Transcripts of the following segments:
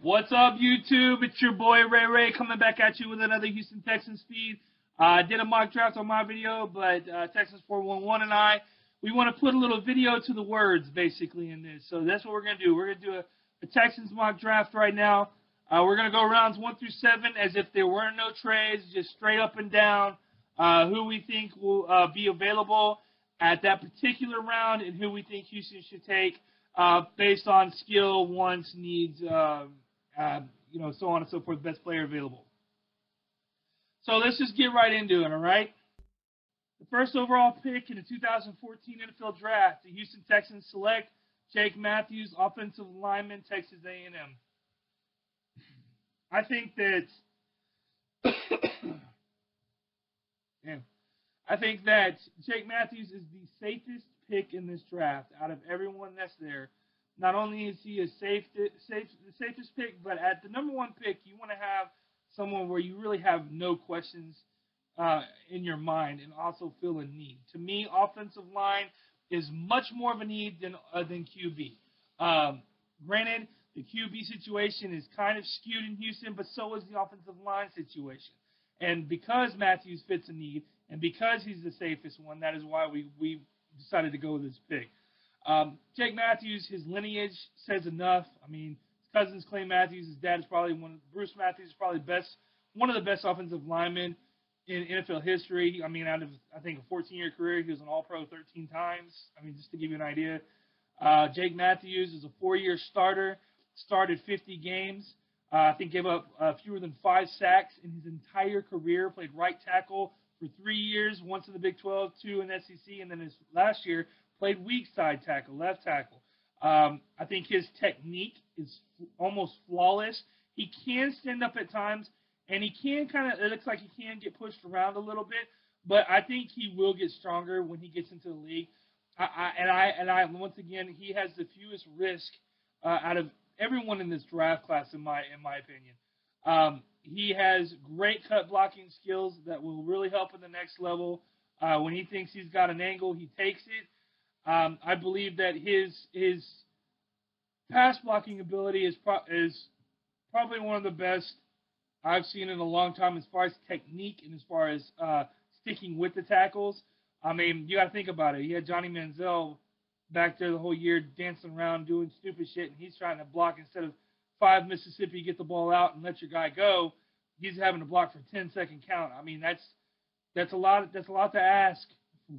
What's up, YouTube? It's your boy Ray coming back at you with another Houston Texans feed. I did a mock draft on my video, but Texans411 and we want to put a little video to the words, basically, in this. So that's what we're going to do. We're going to do a Texans mock draft right now. We're going to go rounds 1 through 7 as if there weren't no trades, just straight up and down, who we think will be available at that particular round and who we think Houston should take based on skill, wants, needs, so on and so forth, best player available. So let's just get right into it, all right? The first overall pick in the 2014 NFL Draft, the Houston Texans select Jake Matthews, offensive lineman, Texas A&M. I think that Jake Matthews is the safest pick in this draft out of everyone that's there. Not only is he the safest pick, but at the number 1 pick, you want to have someone where you really have no questions in your mind and also feel a need. To me, offensive line is much more of a need than QB. Granted, the QB situation is kind of skewed in Houston, but so is the offensive line situation. And because Matthews fits a need, and because he's the safest one, that is why we decided to go with this pick. Jake Matthews, his lineage says enough. I mean, his cousins Clay Matthews, his dad is probably Bruce Matthews is probably one of the best offensive linemen in NFL history. I mean, out of, I think, a 14-year career, he was an All-Pro 13 times. I mean, just to give you an idea. Jake Matthews is a 4-year starter, started 50 games. I think gave up fewer than 5 sacks in his entire career, played right tackle for 3 years, once in the Big 12, 2 in SEC, and then his last year played weak side tackle, left tackle. I think his technique is almost flawless. He can stand up at times, and he can it looks like he can get pushed around a little bit, but I think he will get stronger when he gets into the league. Once again, he has the fewest risk out of everyone in this draft class, in my opinion. He has great cut blocking skills that will really help in the next level. When he thinks he's got an angle, he takes it. I believe that his pass blocking ability is probably one of the best I've seen in a long time as far as technique and as far as sticking with the tackles. I mean, you got to think about it. He had Johnny Manziel back there the whole year dancing around doing stupid shit, and he's trying to block instead of 5 Mississippi, get the ball out and let your guy go. He's having to block for 10-second count. I mean, that's a lot to ask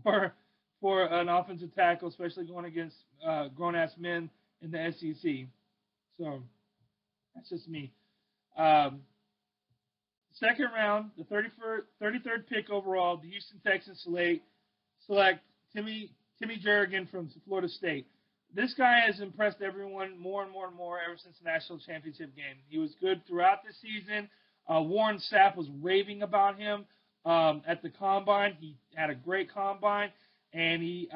for an offensive tackle, especially going against grown-ass men in the SEC. So that's just me. Second round, the 33rd pick overall, the Houston Texans select Timmy Jernigan from Florida State. This guy has impressed everyone more and more and more ever since the national championship game. He was good throughout the season. Warren Sapp was raving about him at the combine. He had a great combine, and he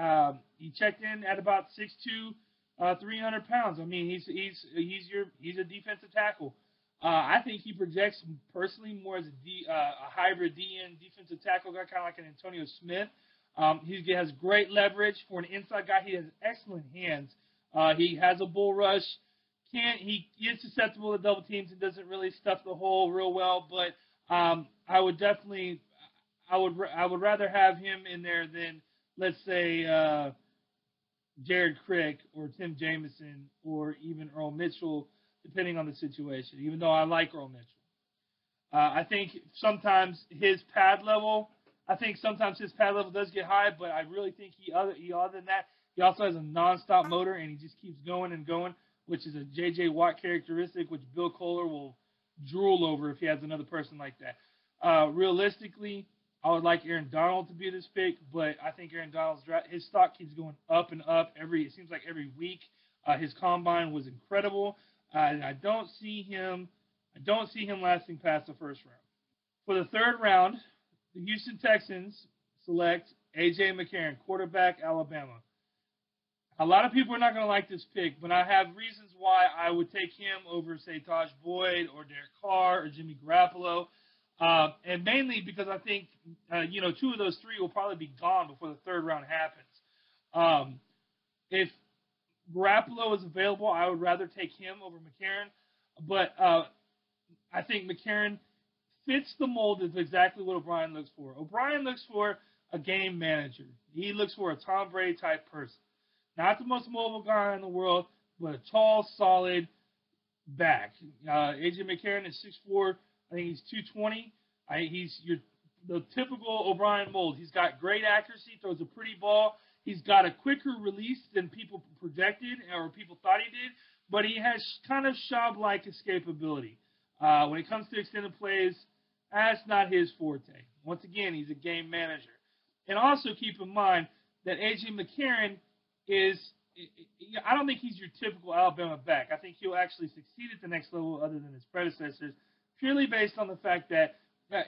checked in at about 6'2", 300 pounds. I mean, he's a defensive tackle. I think he projects personally more as a hybrid DN defensive tackle guy, kind of like an Antonio Smith. He has great leverage for an inside guy. He has excellent hands. He has a bull rush. He is susceptible to double teams and doesn't really stuff the hole real well. But I would rather have him in there than, let's say, Jared Crick or Tim Jamison or even Earl Mitchell, depending on the situation. Even though I like Earl Mitchell, I think sometimes his pad level does get high, but I really think other than that, he also has a nonstop motor, and he just keeps going and going, which is a J.J. Watt characteristic, which Bill Kohler will drool over if he has another person like that. Realistically, I would like Aaron Donald to be this pick, but I think Aaron Donald's his stock keeps going up and up it seems like every week. His combine was incredible, and I don't see him lasting past the first round. For the third round, the Houston Texans select A.J. McCarron, quarterback, Alabama. A lot of people are not going to like this pick, but I have reasons why I would take him over, say, Taj Boyd or Derek Carr or Jimmy Garoppolo. And mainly because I think, two of those three will probably be gone before the third round happens. If Garoppolo is available, I would rather take him over McCarron. But I think McCarron fits the mold of exactly what O'Brien looks for. O'Brien looks for a game manager. He looks for a Tom Brady type person. Not the most mobile guy in the world, but a tall, solid back. A.J. McCarron is 6'4". I think he's 220. He's the typical O'Brien mold. He's got great accuracy, throws a pretty ball. He's got a quicker release than people projected or people thought he did, but he has kind of Schaub-like escapability. When it comes to extended plays, that's not his forte. Once again, he's a game manager. And also keep in mind that A.J. McCarron I don't think he's your typical Alabama back. I think he'll actually succeed at the next level other than his predecessors, purely based on the fact that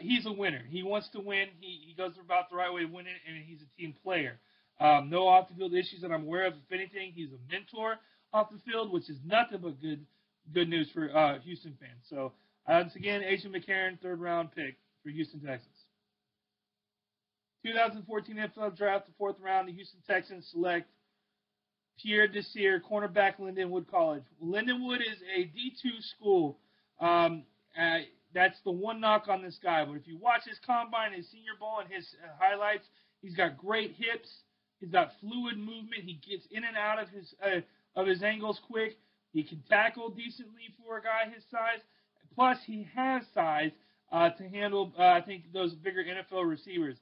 he's a winner. He wants to win. He goes about the right way to win it, and he's a team player. No off-the-field issues that I'm aware of. If anything, he's a mentor off the field, which is nothing but good news for Houston fans. So, once again, A.J. McCarron, third-round pick for Houston Texans. 2014 NFL Draft, the fourth round, the Houston Texans select Pierre Desir, cornerback, Lindenwood College. Lindenwood is a D2 school. That's the one knock on this guy. But if you watch his combine, his Senior Bowl, and his highlights, he's got great hips. He's got fluid movement. He gets in and out of his angles quick. He can tackle decently for a guy his size. Plus, he has size to handle, I think, those bigger NFL receivers.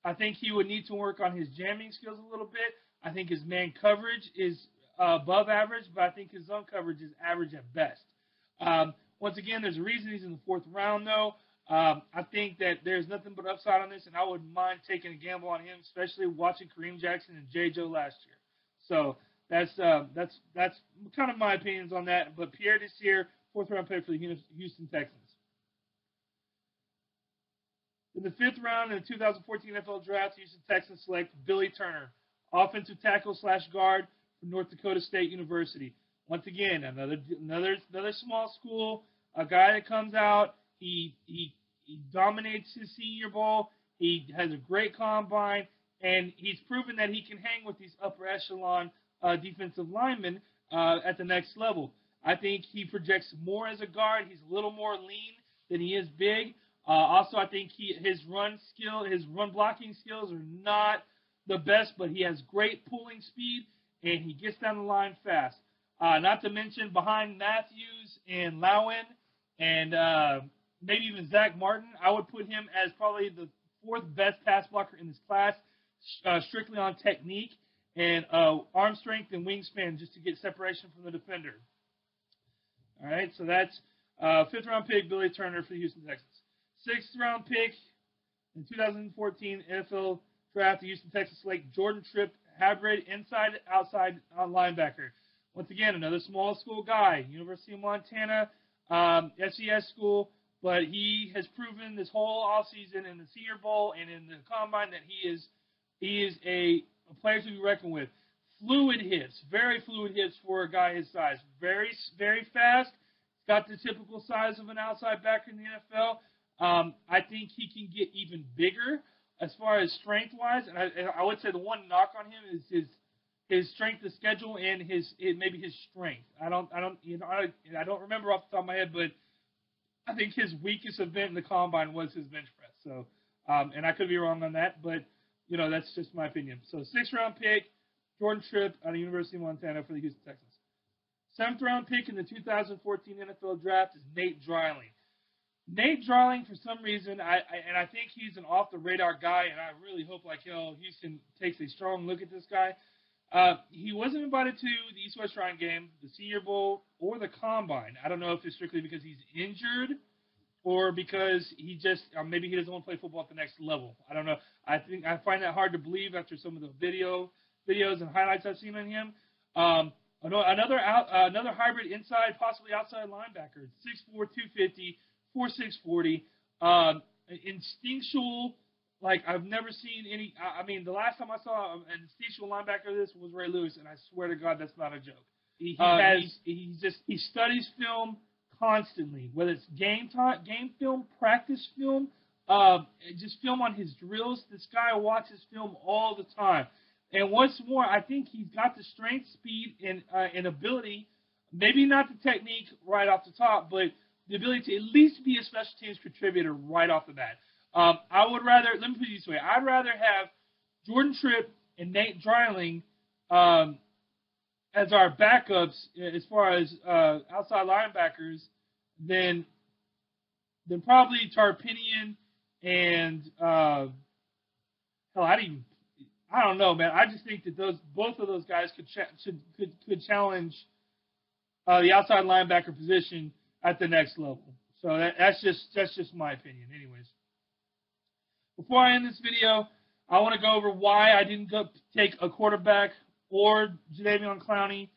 I think he would need to work on his jamming skills a little bit. I think his man coverage is above average, but I think his zone coverage is average at best. Once again, there's a reason he's in the fourth round, though. I think that there's nothing but upside on this, and I wouldn't mind taking a gamble on him, especially watching Kareem Jackson and J. Joe last year. So that's kind of my opinions on that. But Pierre Desir, fourth round pick for the Houston Texans. In the fifth round in the 2014 NFL Draft, the Houston Texans select Billy Turner, offensive tackle / guard from North Dakota State University. Once again, another small school, a guy that comes out, he dominates his Senior Bowl, he has a great combine, and he's proven that he can hang with these upper echelon defensive linemen at the next level. I think he projects more as a guard. He's a little more lean than he is big. Also, I think his run blocking skills are not the best, but he has great pulling speed, and he gets down the line fast. Not to mention behind Matthews and Lowen and maybe even Zach Martin, I would put him as probably the fourth best pass blocker in this class, strictly on technique and arm strength and wingspan just to get separation from the defender. All right, so that's fifth-round pick Billy Turner for the Houston Texans. Sixth-round pick in 2014 NFL Draft, the Houston Texans select Jordan Tripp, hybrid inside-outside linebacker. Once again, another small school guy, University of Montana, FCS school, but he has proven this whole offseason in the Senior Bowl and in the Combine that he is a player to be reckoned with. Fluid hits, very fluid hits for a guy his size. Very, very fast. Got the typical size of an outside backer in the NFL. I think he can get even bigger as far as strength-wise, and I would say the one knock on him is his strength of schedule and maybe his strength. I don't remember off the top of my head, but I think his weakest event in the Combine was his bench press. So, and I could be wrong on that, but that's just my opinion. So, sixth-round pick, Jordan Tripp out of University of Montana for the Houston Texans. Seventh-round pick in the 2014 NFL Draft is Nate Dreiling. Nate Dreiling, for some reason, I think he's an off-the-radar guy, and I really hope Houston takes a strong look at this guy. He wasn't invited to the East-West Shrine game, the Senior Bowl, or the Combine. I don't know if it's strictly because he's injured or because he just maybe he doesn't want to play football at the next level. I don't know. I find that hard to believe after some of the videos and highlights I've seen on him. Another hybrid inside, possibly outside linebacker. 6'4", 250, 4'6", 40. Instinctual, like I've never seen any. I mean, the last time I saw an instinctual linebacker, this was Ray Lewis, and I swear to God, that's not a joke. He studies film constantly, whether it's game film, practice film, just film on his drills. This guy watches film all the time. And what's more, I think he's got the strength, speed, and ability, maybe not the technique right off the top, but the ability to at least be a special teams contributor right off the bat. I would rather, let me put it this way, I'd rather have Jordan Tripp and Nate Dreiling as our backups as far as outside linebackers than probably Tarpinian and hell, I don't know, man. I just think that both of those guys could challenge the outside linebacker position at the next level. So that's just my opinion. Anyways, before I end this video, I want to go over why I didn't take a quarterback or Jadeveon Clowney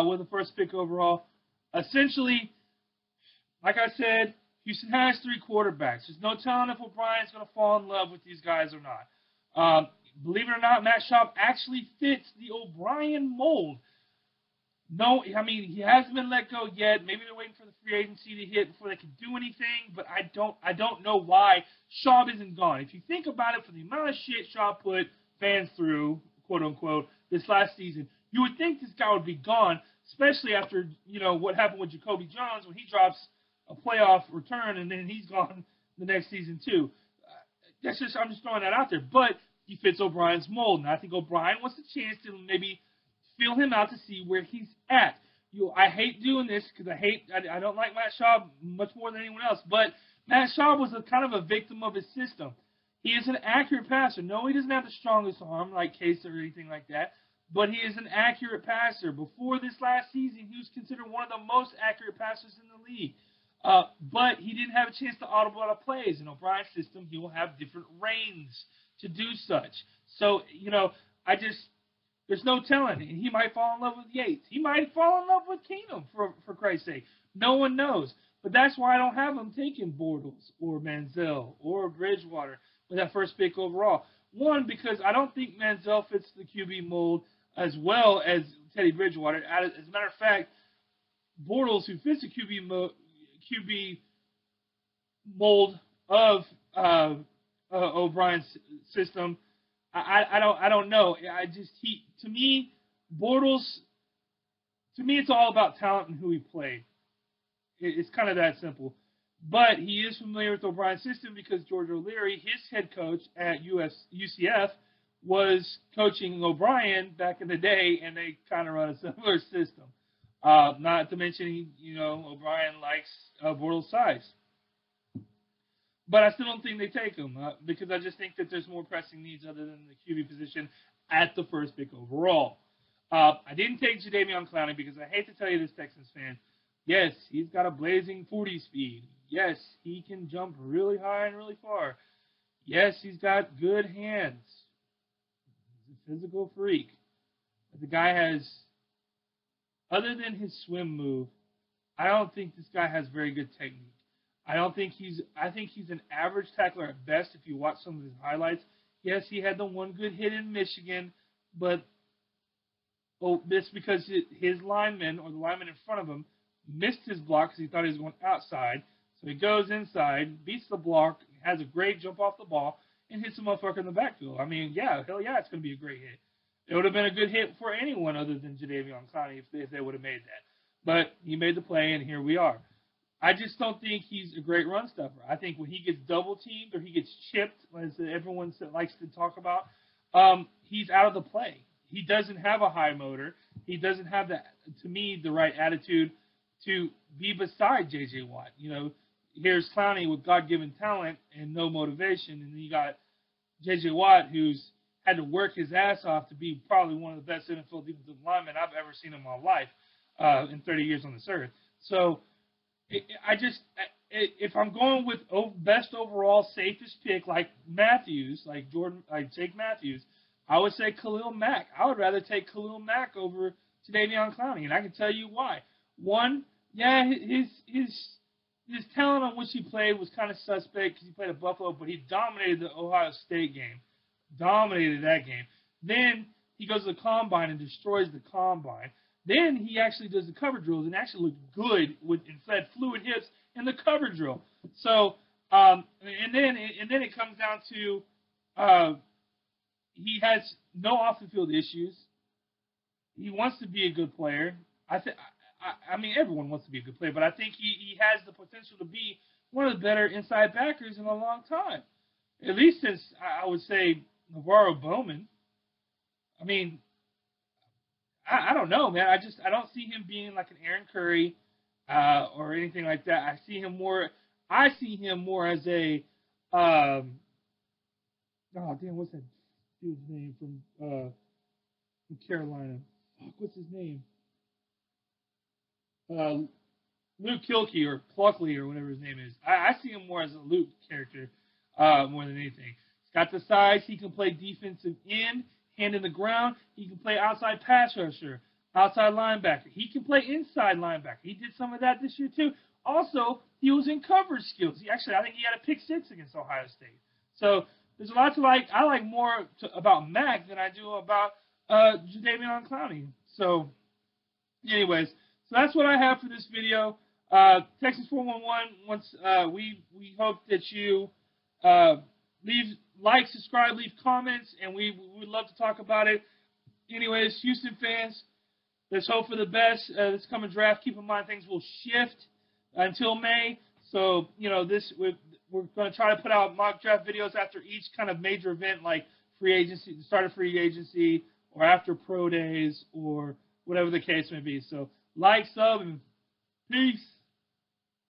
with the first pick overall. Essentially, like I said, Houston has 3 quarterbacks. There's no telling if O'Brien's going to fall in love with these guys or not. Believe it or not, Matt Schaub actually fits the O'Brien mold. No, I mean, he hasn't been let go yet. Maybe they're waiting for the free agency to hit before they can do anything, but I don't know why Schaub isn't gone. If you think about it, for the amount of shit Schaub put fans through, quote unquote, this last season, you would think this guy would be gone, especially after, what happened with Jacoby Jones when he drops a playoff return and then he's gone the next season too. I'm just throwing that out there. But he fits O'Brien's mold, and I think O'Brien wants a chance to maybe feel him out to see where he's at. I hate doing this because I don't like Matt Schaub much more than anyone else, but Matt Schaub was kind of a victim of his system. He is an accurate passer. No, he doesn't have the strongest arm like Case or anything like that, but he is an accurate passer. Before this last season, he was considered one of the most accurate passers in the league. But he didn't have a chance to audible out of plays. In O'Brien's system, he will have different reins to do such. So, there's no telling. He might fall in love with Yates. He might fall in love with Keenum, for Christ's sake. No one knows. But that's why I don't have him taking Bortles or Manziel or Bridgewater with that first pick overall. One, because I don't think Manziel fits the QB mold as well as Teddy Bridgewater. As a matter of fact, Bortles, who fits the QB mold of O'Brien's system, I don't know. To me, Bortles, it's all about talent and who he played. It's kind of that simple. But he is familiar with O'Brien's system because George O'Leary, his head coach at UCF, was coaching O'Brien back in the day, and they kind of run a similar system. Not to mention, O'Brien likes Bortles' size. But I still don't think they take him because I just think that there's more pressing needs other than the QB position at the first pick overall. I didn't take Jadeveon Clowney because I hate to tell you this, Texans fan. Yes, he's got a blazing 40 speed. Yes, he can jump really high and really far. Yes, he's got good hands. He's a physical freak. But the guy has, other than his swim move, I don't think this guy has very good technique. I think he's an average tackler at best if you watch some of his highlights. Yes, he had the one good hit in Michigan, but this because his lineman or the lineman in front of him missed his block because he thought he was going outside. So he goes inside, beats the block, has a great jump off the ball, and hits a motherfucker in the backfield. I mean, hell yeah, it's going to be a great hit. It would have been a good hit for anyone other than Jadeveon Clowney if they would have made that. But he made the play, and here we are. I just don't think he's a great run stuffer. I think when he gets double-teamed or he gets chipped, as everyone likes to talk about, he's out of the play. He doesn't have a high motor. He doesn't have, to me, the right attitude to be beside J.J. Watt. Here's Clowney with God-given talent and no motivation, and then you got J.J. Watt, who's had to work his ass off to be probably one of the best NFL defensive linemen I've ever seen in my life in 30 years on this earth. So if I'm going with best overall, safest pick, like Matthews, like Jake Matthews, I would say Khalil Mack. I would rather take Khalil Mack over Jadeveon Clowney, and I can tell you why. One, yeah, his talent on which he played was kind of suspect because he played at Buffalo, but he dominated the Ohio State game, dominated that game. Then he goes to the combine and destroys the combine. Then he actually does the cover drills and actually looked good and fed fluid hips in the cover drill. So and then it comes down to he has no off the field issues. He wants to be a good player. I mean, everyone wants to be a good player, but I think he has the potential to be one of the better inside backers in a long time. At least since, I would say, Navarro Bowman. I mean, I don't know, man. I don't see him being like an Aaron Curry or anything like that. I see him more as a oh damn, what's that dude's name from Carolina? What's his name? Luke Kilkey or Pluckley or whatever his name is. I see him more as a Luke character more than anything. He's got the size. He can play defensive end, hand in the ground. He can play outside pass rusher, outside linebacker. He can play inside linebacker. He did some of that this year too. Also, he was in coverage skills. I think he had a pick six against Ohio State. So there's a lot to like. I like more about Mac than I do about Jadeveon Clowney. So, anyways, so that's what I have for this video. Texans411. Once we hope that you subscribe, leave comments, and we would love to talk about it. Anyways, Houston fans, let's hope for the best. This coming draft, keep in mind things will shift until May. So we're going to try to put out mock draft videos after each kind of major event, like free agency, the start of free agency, or after pro days, or whatever the case may be. So like, sub, and peace.